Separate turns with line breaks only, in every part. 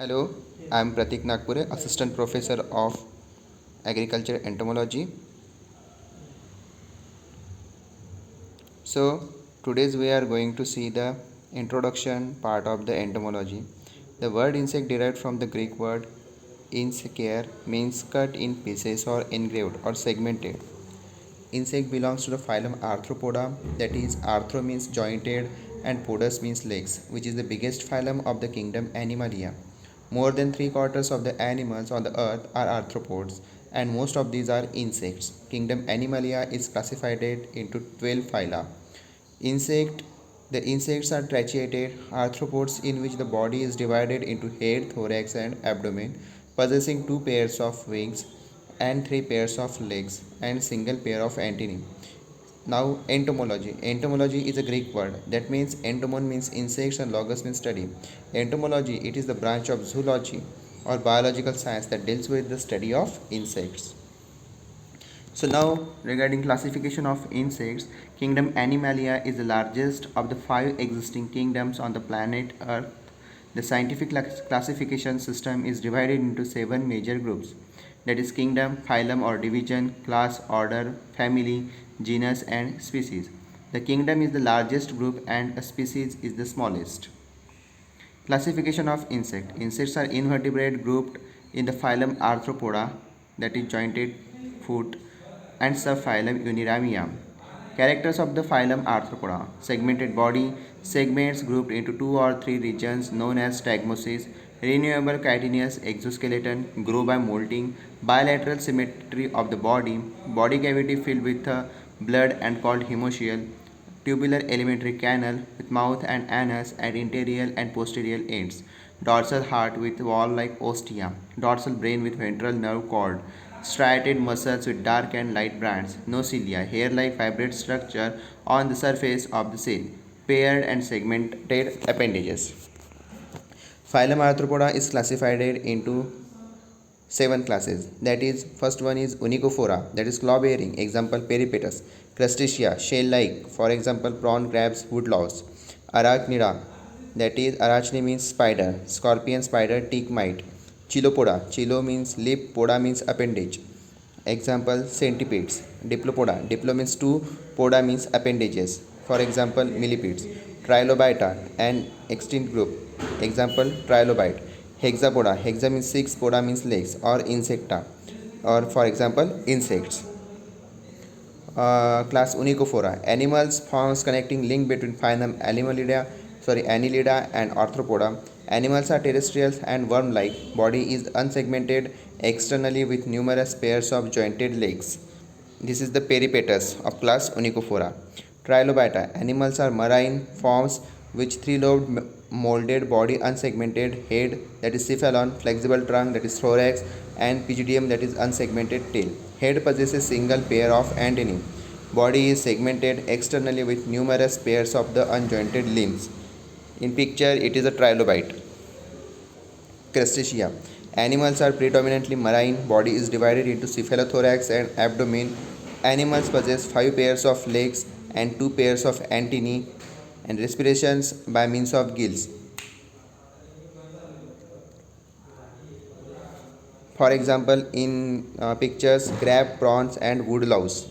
Hello, I am Pratik Nagpure, Assistant Professor of Agriculture Entomology. So, today we are going to see the introduction part of the entomology. The word insect derived from the Greek word insecere means cut in pieces or engraved or segmented. Insect belongs to the phylum Arthropoda, that is, arthro means jointed and podas means legs, which is the biggest phylum of the kingdom Animalia. More than three-quarters of the animals on the earth are arthropods, and most of these are insects. Kingdom Animalia is classified into 12 phyla. Insect The insects are trachyated arthropods in which the body is divided into head, thorax, and abdomen, possessing two pairs of wings and three pairs of legs and single pair of antennae. Now, entomology. Entomology is a Greek word that means entomon means insects and logos means study. Entomology, it is the branch of zoology or biological science that deals with the study of insects. So now, regarding classification of insects, kingdom Animalia is the largest of the 5 existing kingdoms on the planet Earth. The scientific classification system is divided into 7 major groups, that is kingdom, phylum or division, class, order, family, genus and species. The kingdom is the largest group and a species is the smallest. Classification of insect. Insects are invertebrate grouped in the phylum Arthropoda, that is jointed foot, and subphylum Uniramia. Characters of the phylum Arthropoda. Segmented body. Segments grouped into 2 or 3 regions known as stagmosis. Renewable chitinous exoskeleton grow by molting. Bilateral symmetry of the body. Body cavity filled with blood and called hemocoel. Tubular alimentary canal with mouth and anus at interior and posterior ends. Dorsal heart with wall-like ostia. Dorsal brain with ventral nerve cord. Striated muscles with dark and light bands. No cilia. Hair-like fibrate structure on the surface of the cell. Paired and segmented appendages. Phylum Arthropoda is classified into 7 classes. That is, first one is Onychophora, that is claw bearing, example Peripatus. Crustacea, shell like, for example prawn, crabs, woodlouse. Arachnida, that is arachne means spider, scorpion, spider, tick, mite. Chilopoda, chilo means lip, poda means appendage, example centipedes. Diplopoda, diplo means two, poda means appendages, for example millipedes. Trilobita, an extinct group, example trilobite. Hexapoda, hexa means 6, poda means legs, or insecta, or for example insects. Class Onychophora, animals forms connecting link between phylum Annelida and Arthropoda. Animals are terrestrial and worm-like. Body is unsegmented externally with numerous pairs of jointed legs. This is the peripatus of class Onychophora. Trilobita, animals are marine forms which three-lobed molded body, unsegmented head, that is cephalon, flexible trunk, that is thorax, and pygidium, that is unsegmented tail. Head possesses single pair of antennae. Body is segmented externally with numerous pairs of the unjointed limbs. In picture, it is a trilobite. Crustacea. Animals are predominantly marine. Body is divided into cephalothorax and abdomen. Animals possess 5 pairs of legs and 2 pairs of antennae and respirations by means of gills. For example, in pictures, crab, prawns and woodlouse.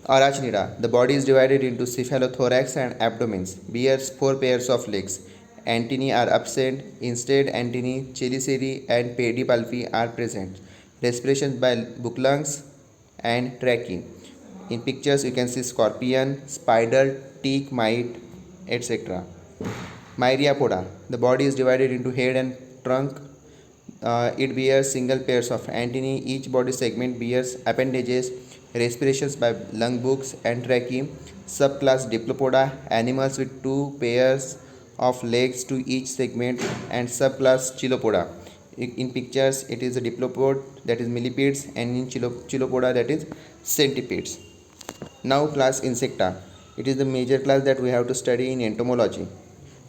Arachnida. The body is divided into cephalothorax and abdomens. Bears 4 pairs of legs. Antennae are absent. Instead, antennae, chelicerae and pedipalpi are present. Respirations by buccal and tracheae. In pictures, you can see scorpion, spider, tick, mite, etc. Myriapoda. The body is divided into head and trunk. It bears single pairs of antennae. Each body segment bears appendages. Respirations by lung bucks and tracheae. Subclass Diplopoda, animals with 2 pairs of legs to each segment, and subclass Chilopoda. In pictures, it is a diplopod, that is millipedes, and in Chilopoda, that is centipedes. Now class Insecta. It is the major class that we have to study in entomology.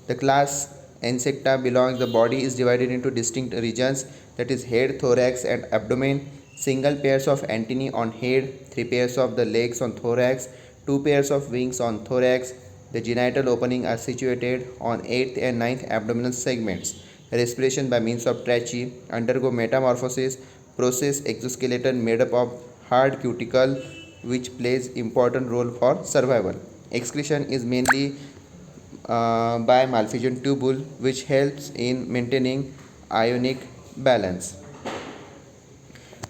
The class Insecta belongs, the body is divided into distinct regions, that is head, thorax and abdomen. Single pairs of antennae on head, 3 pairs of the legs on thorax, 2 pairs of wings on thorax. The genital opening are situated on 8th and 9th abdominal segments. respiration by means of trachea, undergo metamorphosis, process exoskeleton made up of hard cuticle which plays important role for survival. Excretion is mainly by malphizian tubule which helps in maintaining ionic balance.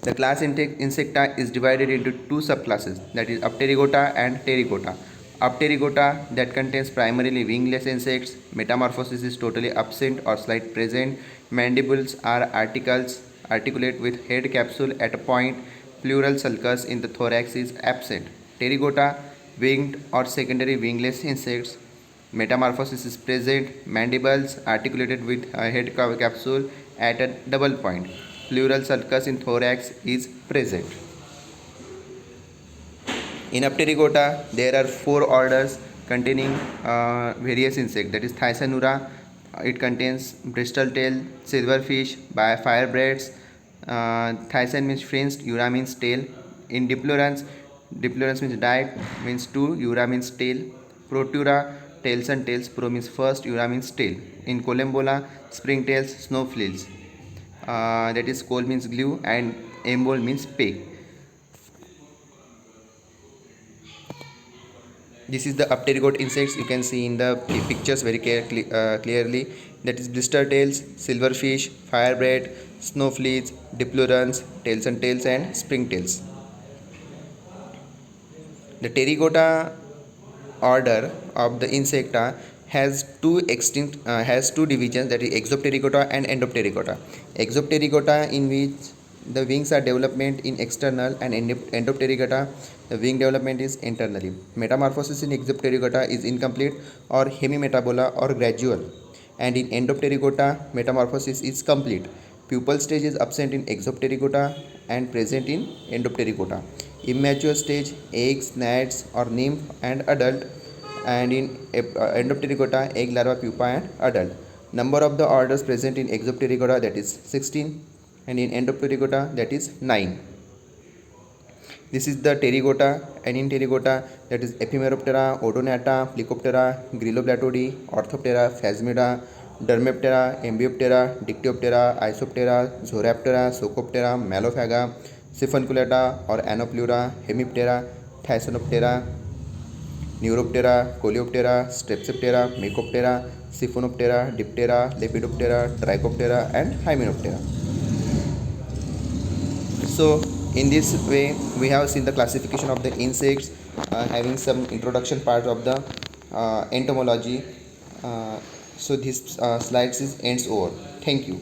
The class Insecta is divided into two subclasses, that is Apterygota and Pterygota. Apterygota, that contains primarily wingless insects. Metamorphosis is totally absent or slight present. Mandibles are articulate with head capsule at a point. Pleural sulcus in the thorax is absent. Pterygota, winged or secondary wingless insects. Metamorphosis is present. Mandibles articulated with a head capsule at a double point. Pleural sulcus in thorax is present. In Apterygota, there are four orders containing various insects. That is Thysanura. It contains bristle tail, silverfish, firebrats. Thysan means fringed, Ura means tail. In Diplorans, Diplorans means diet, means two, Ura means tail. Protura, tails and tails, Pro means first, Ura means tail. In Collembola, springtails, snowflakes. That is coal means glue and embol means peg. This is the Apterygot insects. You can see in the pictures very clearly. That is blister tails, silverfish, firebird, snowflakes, diplorans, tails and tails, and springtails. The Pterygota order of the Insecta has two divisions, that is Exopterygota and Endopterygota. Exopterygota, in which the wings are development in external, and Endopterygota, the wing development is internally. Metamorphosis in Exopterygota is incomplete or hemimetabola or gradual, and in Endopterygota metamorphosis is complete. Pupal stage is absent in Exopterygota and present in Endopterygota. Immature stage, eggs, gnats or nymph and adult, and in Endopterygota, egg, larva, pupa and adult. Number of the orders present in Exopterygota, that is 16, and in Endopterygota, that is 9. This is the Pterygota, and in Pterygota, that is Ephemeroptera, Odonata, Plecoptera, Grilloblatodi, Orthoptera, Phasmida, Dermaptera, Ambioptera, Dictyoptera, Isoptera, Zoraptera, Socoptera, Malophaga, Siphunculata or Anopleura, Hemiptera, Thysanoptera, Neuroptera, Coleoptera, Strepsiptera, Mecoptera, Siphonoptera, Diptera, Lepidoptera, Trichoptera and Hymenoptera. So in this way we have seen the classification of the insects, having some introduction part of the entomology. So this slides ends over. Thank you.